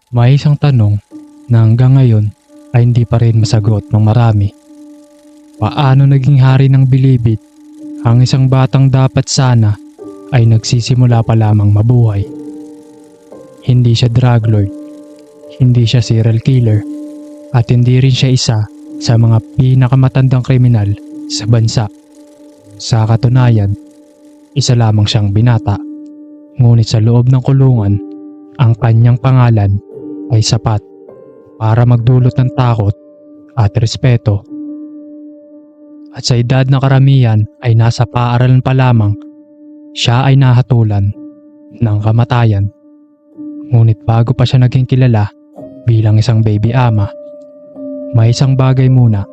May isang tanong na hanggang ngayon ay hindi pa rin masagot ng marami. Paano naging hari ng Bilibid ang isang batang dapat sana ay nagsisimula pa lamang mabuhay? Hindi siya drug lord, hindi siya serial killer, at hindi rin siya isa sa mga pinakamatandang kriminal sa bansa. Sa katunayan, isa lamang siyang binata. Ngunit sa loob ng kulungan, ang kanyang pangalan ay sapat para magdulot ng takot at respeto. At sa edad na karamihan ay nasa paaralan pa lamang, siya ay nahatulan ng kamatayan. Ngunit bago pa siya naging kilala bilang isang baby ama, may isang bagay muna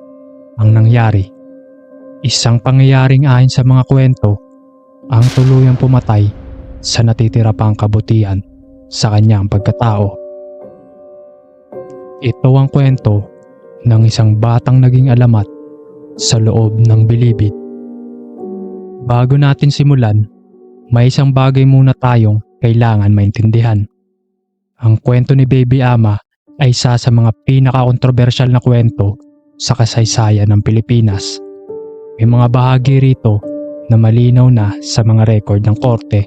ang nangyari. Isang pangyayaring ayon sa mga kwento ang tuluyang pumatay sa natitira pang kabutihan sa kanyang pagkatao. Ito ang kwento ng isang batang naging alamat sa loob ng Bilibid. Bago natin simulan, may isang bagay muna tayong kailangan maintindihan. Ang kwento ni Baby Ama ay isa sa mga pinaka-kontrobersyal na kwento sa kasaysayan ng Pilipinas. May mga bahagi rito na malinaw na sa mga rekord ng korte.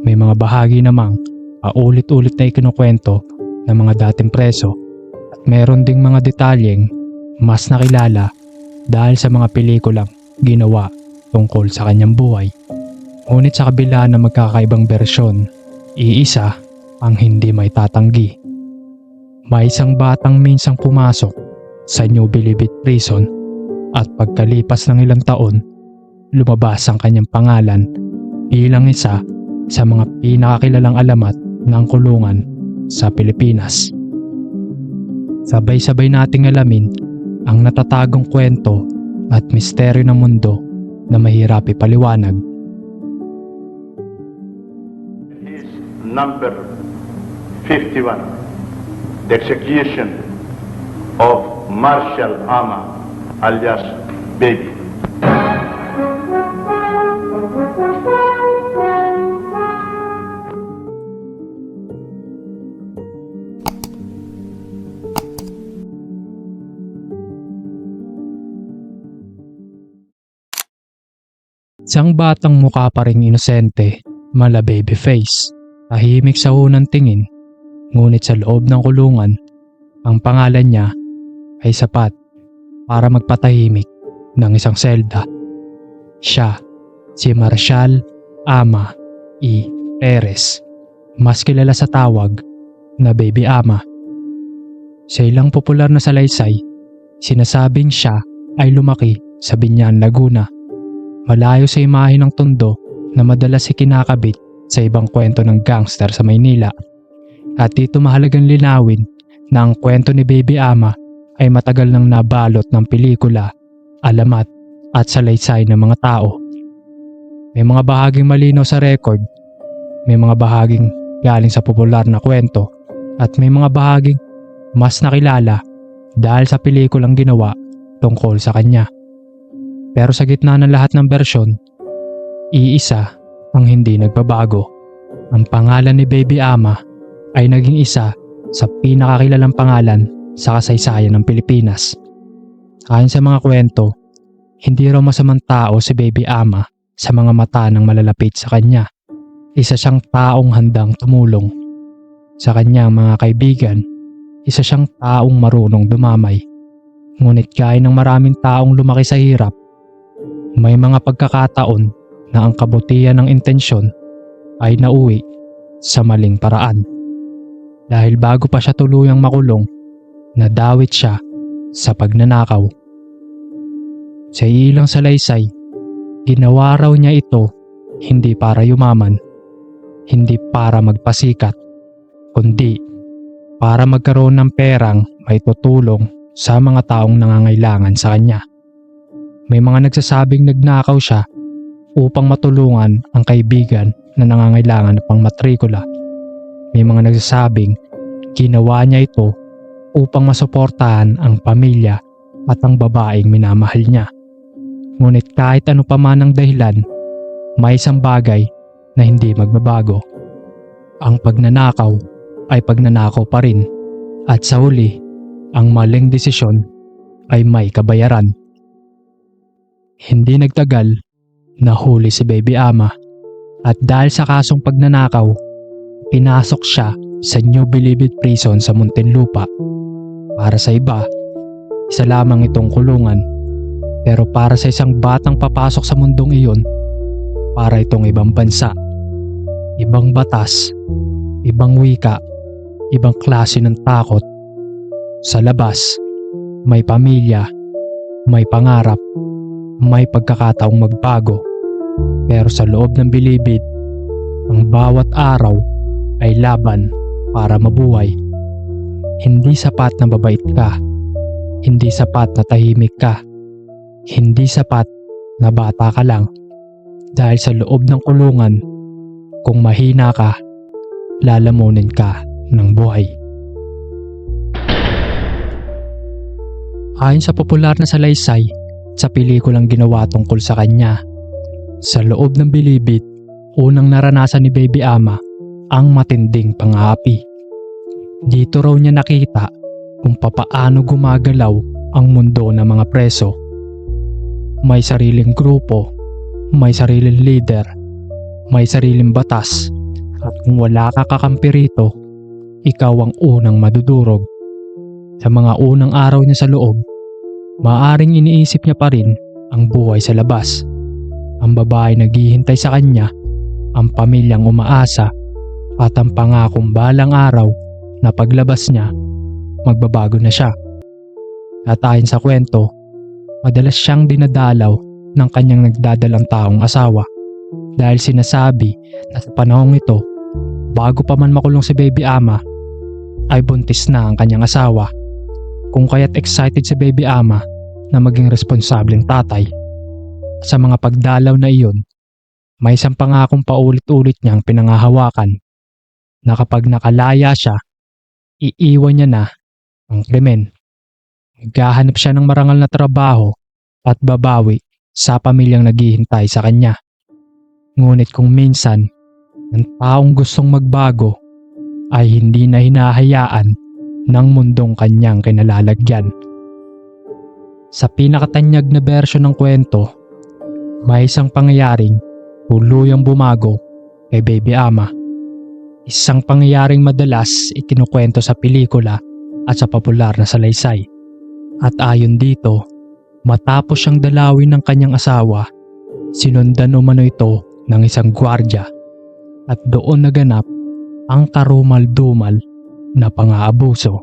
May mga bahagi namang paulit-ulit na ikinukwento ng mga dating preso, at meron ding mga detalyeng mas nakilala dahil sa mga pelikulang ginawa tungkol sa kanyang buhay. Ngunit sa kabila ng magkakaibang bersyon, iisa ang hindi may tatanggi. May isang batang minsang pumasok sa New Bilibid Prison at pagkalipas ng ilang taon, lumabas ang kanyang pangalan bilang isa sa mga pinakakilalang alamat ng kulungan sa Pilipinas. Sabay-sabay nating alamin ang natatagong kwento at misteryo ng mundo na mahirap ipaliwanag. Is number 51, the execution of Marshal Ama alias Baby. Isang batang mukha pa ring inosente, mala baby face, tahimik sa unang tingin, ngunit sa loob ng kulungan, ang pangalan niya ay sapat para magpatahimik ng isang selda. Siya, si Marshal Ama E. Perez, mas kilala sa tawag na Baby Ama. Sa ilang popular na salaysay, sinasabing siya ay lumaki sa Binyan, Laguna, malayo sa imahe ng Tondo na madalas ikinakabit sa ibang kwento ng gangster sa Maynila. At dito mahalagang linawin na ang kwento ni Baby Ama ay matagal nang nabalot ng pelikula, alamat at salaysay ng mga tao. May mga bahaging malinaw sa record, may mga bahaging galing sa popular na kwento, at may mga bahaging mas nakilala dahil sa pelikulang ginawa tungkol sa kanya. Pero sa gitna ng lahat ng bersyon, iisa ang hindi nagbabago. Ang pangalan ni Baby Ama ay naging isa sa pinakakilalang pangalan sa kasaysayan ng Pilipinas. Ayon sa mga kwento, hindi raw masamang tao si Baby Ama sa mga mata ng malalapit sa kanya. Isa siyang taong handang tumulong sa kanyang mga kaibigan. Isa siyang taong marunong dumamay. Ngunit gaya ng maraming taong lumaki sa hirap, may mga pagkakataon na ang kabutihan ng intensyon ay nauwi sa maling paraan. Dahil bago pa siya tuluyang makulong, nadawit siya sa pagnanakaw. Sa ilang salaysay, ginawa raw niya ito hindi para yumaman, hindi para magpasikat, kundi para magkaroon ng perang may tutulong sa mga taong nangangailangan sa kanya. May mga nagsasabing nagnakaw siya upang matulungan ang kaibigan na nangangailangan ng pangmatrikula. May mga nagsasabing ginawa niya ito upang masuportahan ang pamilya at ang babaeng minamahal niya. Ngunit kahit ano pa man ang dahilan, may isang bagay na hindi magbabago. Ang pagnanakaw ay pagnanakaw pa rin at sa huli, ang maling desisyon ay may kabayaran. Hindi nagtagal, nahuli si Baby Ama at dahil sa kasong pagnanakaw, pinasok siya sa New Bilibid Prison sa Muntinlupa. Para sa iba, isa lamang itong kulungan, pero para sa isang batang papasok sa mundong iyon, para itong ibang bansa, ibang batas, ibang wika, ibang klase ng takot. Sa labas, may pamilya, may pangarap, may pagkakataong magbago. Pero sa loob ng bilibid, ang bawat araw ay laban para mabuhay. Hindi sapat na babait ka, hindi sapat na tahimik ka, hindi sapat na bata ka lang. Dahil sa loob ng kulungan, kung mahina ka, lalamunin ka ng buhay. Ayon sa popular na salaysay sa pelikulang ginawa tungkol sa kanya, sa loob ng bilibid, unang naranasan ni Baby Ama ang matinding pang-aapi. Dito raw niya nakita kung papaano gumagalaw ang mundo ng mga preso. May sariling grupo, may sariling leader, may sariling batas, at kung wala ka kakampi rito, ikaw ang unang madudurog. Sa mga unang araw niya sa loob, maaring iniisip niya pa rin ang buhay sa labas. Ang babae naghihintay sa kanya, ang pamilyang umaasa, at ang pangakong balang araw na paglabas niya, magbabago na siya. At ayon sa kwento, madalas siyang dinadalaw ng kanyang nagdadalang taong asawa dahil sinasabi na sa panahong ito, bago pa man makulong si Baby Ama, ay buntis na ang kanyang asawa. Kung kaya't excited si Baby Ama na maging responsableng tatay. Sa mga pagdalaw na iyon, may isang pangakong paulit-ulit niyang pinangahawakan na kapag nakalaya siya, iiwan niya na ang krimen. Maghahanap siya ng marangal na trabaho at babawi sa pamilyang naghihintay sa kanya. Ngunit kung minsan, ang taong gustong magbago ay hindi na hinahayaan ng mundong kanyang kinalalagyan. Sa pinakatanyag na bersyon ng kwento, may isang pangyayaring tuluyang bumago kay Baby Ama. Isang pangyayaring madalas ikinukwento sa pelikula at sa popular na salaysay. At ayon dito, matapos siyang dalawin ng kanyang asawa, sinundan umano ito ng isang gwardya at doon naganap ang karumal-dumal na pang-aabuso.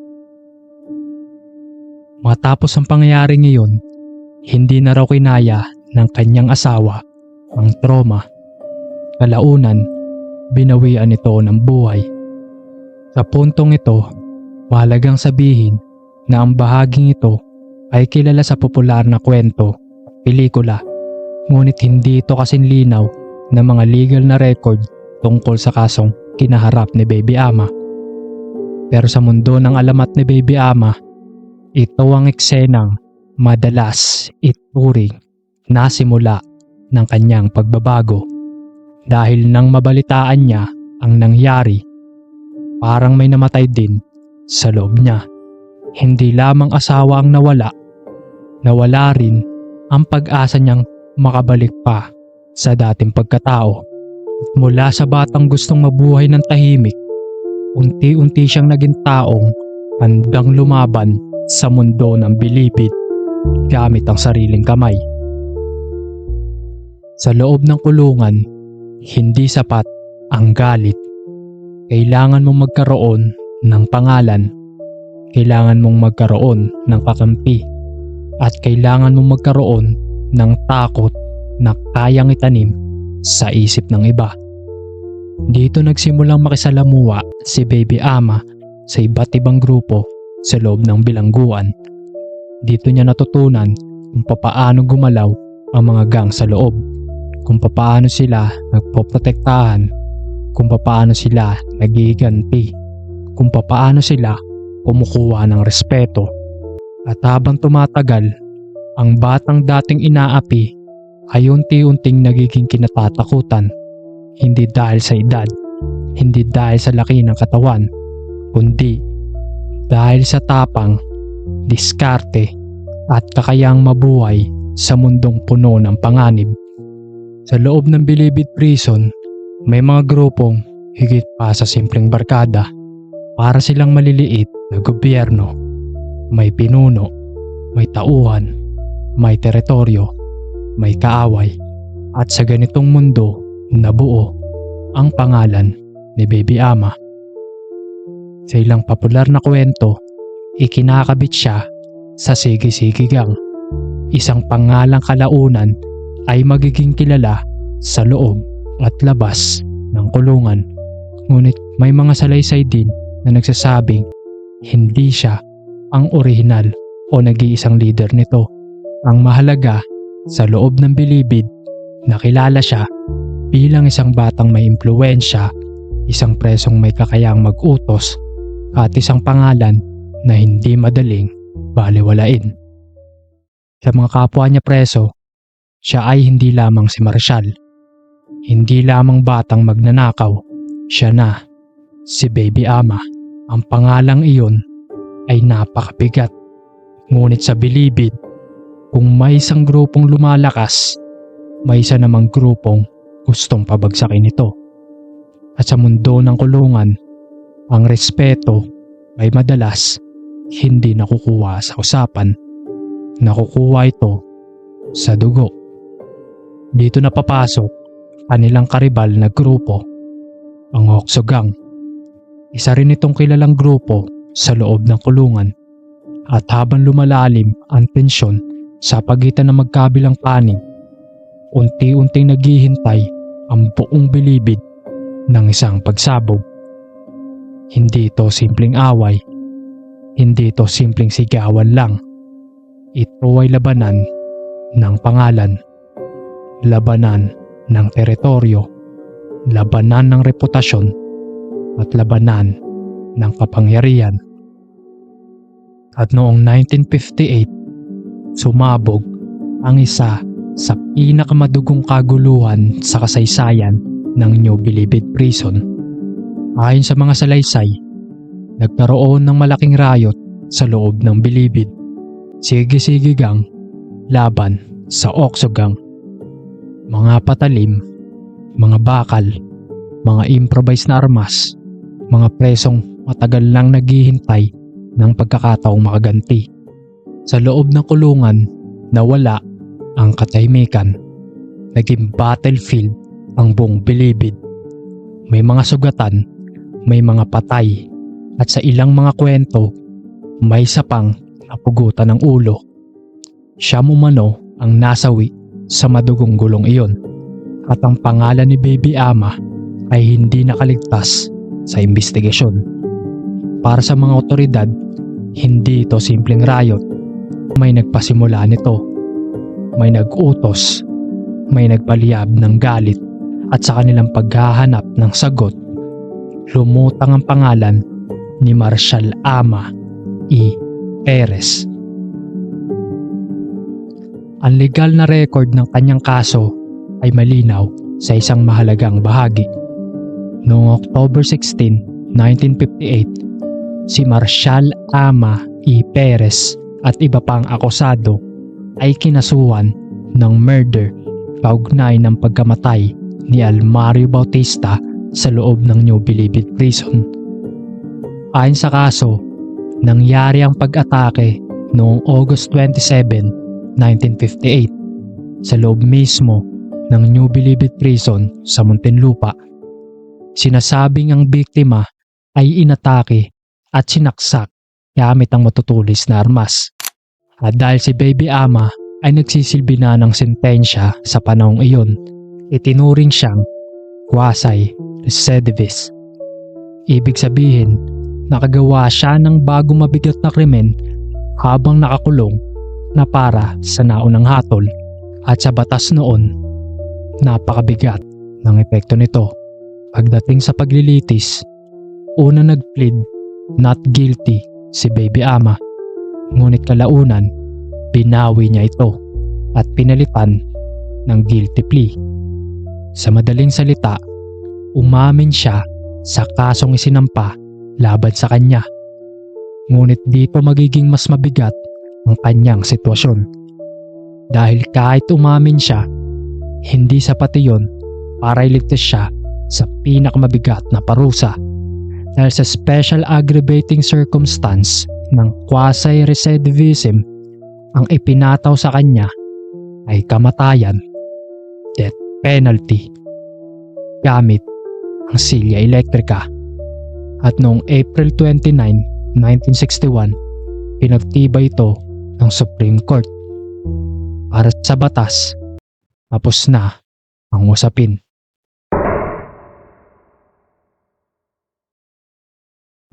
Matapos ang pangyayaring iyon, hindi na raw kinaya ng kanyang asawa ang trauma. Kalaunan, binawian ito ng buhay. Sa puntong ito, mahalagang sabihin na ang bahaging ito ay kilala sa popular na kwento at pelikula, ngunit hindi ito kasing linaw ng mga legal na record tungkol sa kasong kinaharap ni Baby Ama. Pero sa mundo ng alamat ni Baby Ama, ito ang eksenang madalas ituring na simula ng kanyang pagbabago. Dahil nang mabalitaan niya ang nangyari, parang may namatay din sa loob niya. Hindi lamang asawa ang nawala rin ang pag-asa niyang makabalik pa sa dating pagkatao. At mula sa batang gustong mabuhay ng tahimik, unti-unti siyang naging taong handang lumaban sa mundo ng bilibid gamit ang sariling kamay. Sa loob ng kulungan, hindi sapat ang galit. Kailangan mong magkaroon ng pangalan. Kailangan mong magkaroon ng kakampi. At kailangan mong magkaroon ng takot na kayang itanim sa isip ng iba. Dito nagsimulang makisalamuha si Baby Ama sa iba't ibang grupo sa loob ng bilangguan. Dito niya natutunan kung papaano gumalaw ang mga gang sa loob, kung papaano sila nagpoprotektahan, kung papaano sila nagiganti, kung papaano sila kumukuha ng respeto. At habang tumatagal, ang batang dating inaapi ay unti-unting nagiging kinatatakutan, hindi dahil sa edad, hindi dahil sa laki ng katawan, kundi dahil sa tapang, diskarte at kakayang mabuhay sa mundong puno ng panganib. Sa loob ng Bilibid Prison, may mga grupong higit pa sa simpleng barkada. Para silang maliliit na gobyerno. May pinuno, may tauhan, may teritoryo, may kaaway. At sa ganitong mundo, nabuo ang pangalan ni Baby Ama. Sa ilang popular na kwento, ikinakabit siya sa Sige-Sige Gang. Isang pangalang kalaunan ay magiging kilala sa loob at labas ng kulungan. Ngunit may mga salaysay din na nagsasabing hindi siya ang orihinal o nag-iisang leader nito. Ang mahalaga, sa loob ng Bilibid, nakilala siya bilang isang batang may impluwensya, isang presong may kakayang mag-utos, at isang pangalan na hindi madaling balewalain. Sa mga kapwa niya preso, siya ay hindi lamang si Marshall. Hindi lamang batang magnanakaw, siya na, si Baby Ama. Ang pangalang iyon ay napakabigat. Ngunit sa Bilibid, kung may isang grupong lumalakas, may isa namang grupong gustong pabagsakin ito. At sa mundo ng kulungan, ang respeto ay madalas hindi nakukuha sa usapan. Nakukuha ito sa dugo. Dito na papasok kanilang karibal na grupo, ang Okso Gang. Isa rin itong kilalang grupo sa loob ng kulungan. At habang lumalalim ang tensyon sa pagitan ng magkabilang panig, unti-unting naghihintay ang buong Bilibid ng isang pagsabog. Hindi ito simpleng away, hindi ito simpleng sigawan lang. Ito ay labanan ng pangalan, labanan ng teritoryo, labanan ng reputasyon, at labanan ng kapangyarihan. At noong 1958, sumabog ang isa sa pinakamadugong kaguluhan sa kasaysayan ng New Bilibid Prison. Ayon sa mga salaysay, nagkaroon ng malaking riot sa loob ng Bilibid. Sige-Sige Gang laban sa Okso Gang. Mga patalim, mga bakal, mga improvised na armas, mga presong matagal lang naghihintay ng pagkakataong makaganti. Sa loob ng kulungan, nawala ang katahimikan. Naging battlefield ang buong Bilibid. May mga sugatan, may mga patay, at sa ilang mga kwento, may isa pang napugutan ng ulo. Siya umano ang nasawi sa madugong gulong iyon. At ang pangalan ni Baby Ama ay hindi nakaligtas sa investigasyon. Para sa mga otoridad, hindi ito simpleng riot. May nagpasimula nito. May nag-utos, may nagpaliyab ng galit, at sa kanilang paghahanap ng sagot, lumutang ang pangalan ni Marshall Ama E. Perez. Ang legal na record ng kanyang kaso ay malinaw sa isang mahalagang bahagi. Noong October 16, 1958, si Marshall Ama E. Perez at iba pang akusado ay kinasuhan ng murder kaugnay ng pagkamatay ni Almario Bautista sa loob ng New Bilibid Prison. Ayon sa kaso, nangyari ang pag-atake noong August 27, 1958 sa loob mismo ng New Bilibid Prison sa Muntinlupa. Sinasabing ang biktima ay inatake at sinaksak gamit ang matutulis na armas. At dahil si Baby Ama ay nagsisilbi na ng sentensya sa panahong iyon, itinuring siyang quasi-recidivist. Ibig sabihin, nakagawa siya ng bagong mabigat na krimen habang nakakulong na para sa naunang hatol, at sa batas noon, napakabigat ng epekto nito. Pagdating sa paglilitis, una nag-plead not guilty si Baby Ama, ngunit kalaunan binawi niya ito at pinalitan ng guilty plea. Sa madaling salita, umamin siya sa kasong isinampa laban sa kanya. Ngunit dito magiging mas mabigat ang kanyang sitwasyon. Dahil kahit umamin siya, hindi sapat iyon para iligtas siya sa pinakamabigat na parusa. Dahil sa special aggravating circumstance ng quasi-recidivism, ang ipinataw sa kanya ay kamatayan, death penalty, gamit ang silya elektrika. At noong April 29, 1961, pinagtibay ito ng Supreme Court. Para sa batas, tapos na ang usapin.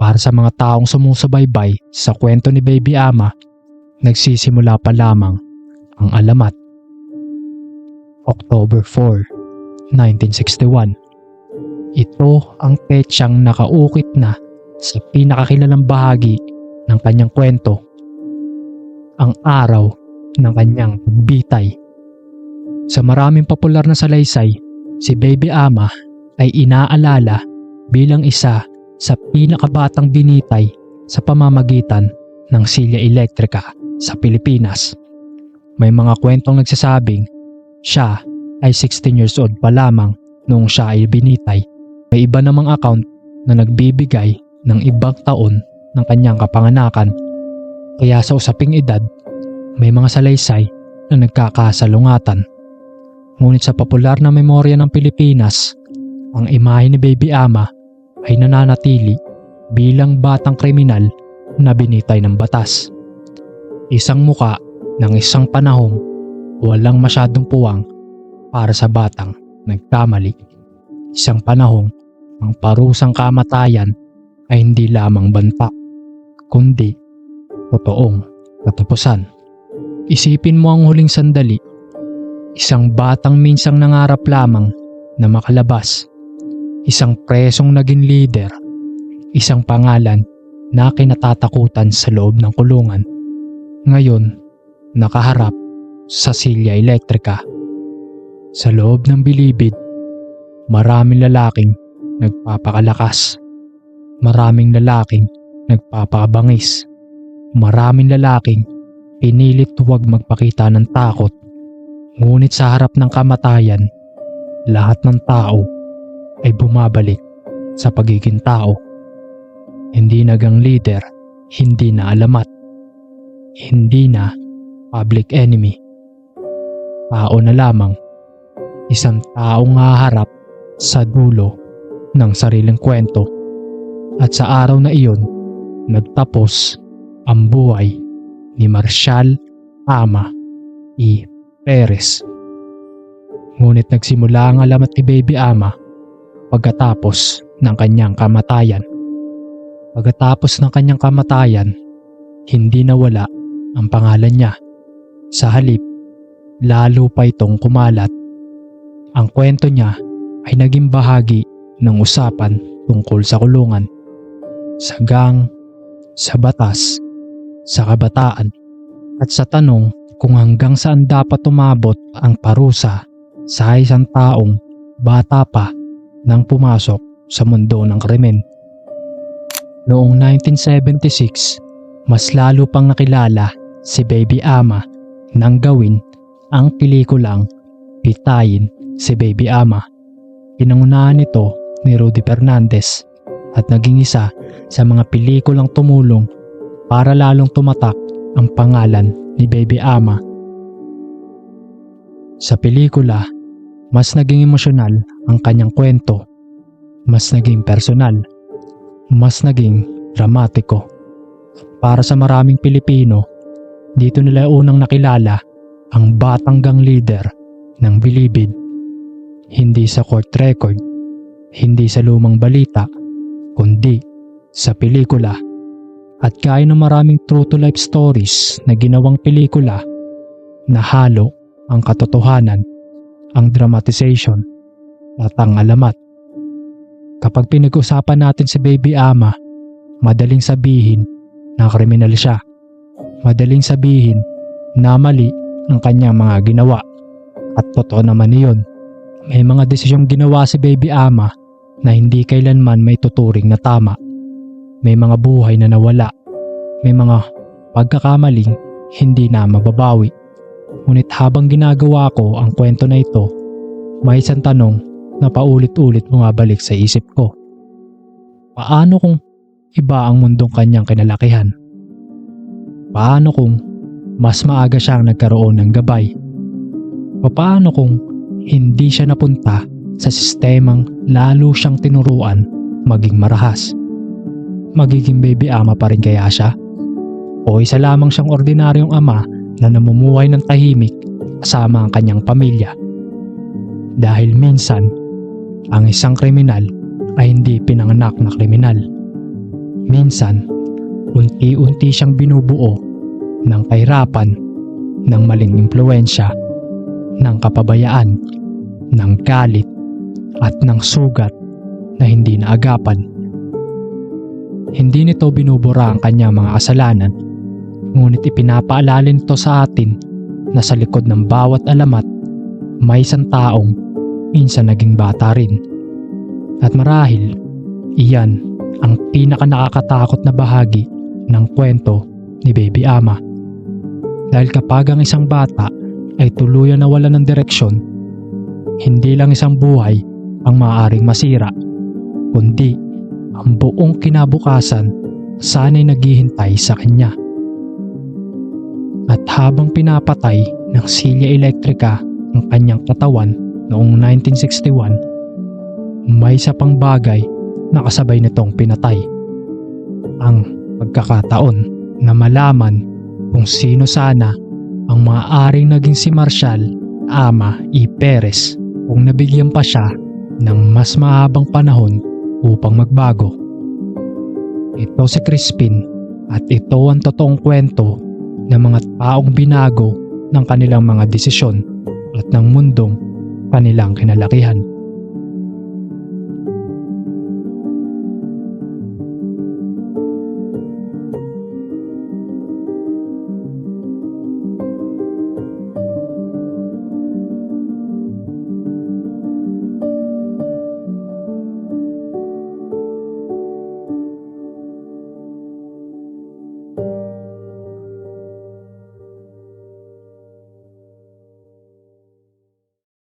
Para sa mga taong sumusubaybay sa kwento ni Baby Ama, nagsisimula pa lamang ang alamat. October 4, 1961. Ito ang petsang nakaukit na sa pinakakilalang bahagi ng kanyang kwento, ang araw ng kanyang pagbitay. Sa maraming popular na salaysay, si Baby Ama ay inaalala bilang isa sa pinakabatang binitay sa pamamagitan ng silya elektrika sa Pilipinas. May mga kwentong nagsasabing siya ay 16 years old pa lamang noong siya ay binitay. May iba namang account na nagbibigay ng ibang taon ng kanyang kapanganakan. Kaya sa usaping edad, may mga salaysay na nagkakasalungatan. Ngunit sa popular na memorya ng Pilipinas, ang imahe ni Baby Ama ay nananatili bilang batang kriminal na binitay ng batas. Isang muka ng isang panahong walang masyadong puwang para sa batang nagkamali. Isang panahong ang parusang kamatayan ay hindi lamang banta, kundi totoong katapusan. Isipin mo ang huling sandali, isang batang minsang nangarap lamang na makalabas, isang presong naging leader, isang pangalan na kinatatakutan sa loob ng kulungan. Ngayon, nakaharap sa silya elektrika. Sa loob ng bilibid, maraming lalaking nagpapakalakas, maraming lalaking nagpapabangis, maraming lalaking pinilit huwag magpakita ng takot. Ngunit sa harap ng kamatayan, lahat ng tao ay bumabalik sa pagiging tao. Hindi na gang leader, hindi na alamat, hindi na public enemy. Tao na lamang, isang taong haharap sa dulo ng sariling kwento. At sa araw na iyon, nagtapos ang buhay ni Marcial Ama E. Perez. Ngunit nagsimula ang alamat ni Baby Ama pagkatapos ng kanyang kamatayan. Pagkatapos ng kanyang kamatayan, hindi nawala ang pangalan niya. Sa halip, lalo pa itong kumalat. Ang kwento niya ay naging bahagi ng usapan tungkol sa kulungan, sa gang, sa batas, sa kabataan, at sa tanong kung hanggang saan dapat umabot ang parusa sa isang taong bata pa nang pumasok sa mundo ng krimen. Noong 1976, mas lalo pang nakilala si Baby Ama nang gawin ang pelikulang Pitayin si Baby Ama. Pinangunahan ito ni Rudy Fernandez at naging isa sa mga pelikulang tumulong para lalong tumatak ang pangalan ni Baby Ama. Sa pelikula, mas naging emosyonal ang kanyang kwento, mas naging personal, mas naging dramatiko. Para sa maraming Pilipino, dito nila unang nakilala ang batang gang leader ng bilibid. Hindi sa court record, hindi sa lumang balita, kundi sa pelikula. At gaya ng maraming true to life stories na ginawang pelikula, nahalo ang katotohanan, ang dramatization at ang alamat. Kapag pinag-usapan natin si Baby Ama, madaling sabihin na kriminal siya. Madaling sabihin na mali ang kanyang mga ginawa. At totoo naman iyon. May mga desisyong ginawa si Baby Ama na hindi kailanman may tuturing na tama. may mga buhay na nawala, may mga pagkakamaling hindi na mababawi. Ngunit habang ginagawa ko ang kwento na ito, may isang tanong na paulit-ulit bumabalik sa isip ko. Paano kung iba ang mundong kanyang kinalakihan? Paano kung mas maaga siyang nagkaroon ng gabay? Paano kung hindi siya napunta sa sistemang lalo siyang tinuruan maging marahas? Magiging baby ama pa rin kaya siya? O isa lamang siyang ordinaryong ama na namumuhay ng tahimik kasama ang kanyang pamilya? Dahil minsan, ang isang kriminal ay hindi pinanganak na kriminal. Minsan, unti-unti siyang binubuo ng kahirapan, ng maling impluensya, ng kapabayaan, ng galit, at ng sugat na hindi naagapan. Hindi nito binubura ang kanyang mga kasalanan, ngunit ipinapaalala nito sa atin na sa likod ng bawat alamat may isang taong minsan naging bata rin. At marahil, iyan ang pinaka nakakatakot na bahagi ng kwento ni Baby Ama. Dahil kapag ang isang bata ay tuluyan na wala ng direksyon, hindi lang isang buhay ang maaaring masira, kundi ang buong kinabukasan sana'y naghihintay sa kanya. At habang pinapatay ng silya elektrika ang kanyang katawan noong 1961, may isa pang bagay na kasabay nitong pinatay. Ang pagkakataon na malaman kung sino sana ang maaaring naging si Marcial Ama E. Perez kung nabigyan pa siya ng mas mahabang panahon upang magbago. Ito si Crispin at ito ang totoong kwento ng mga taong binago ng kanilang mga desisyon at ng mundong kanilang kinalakihan.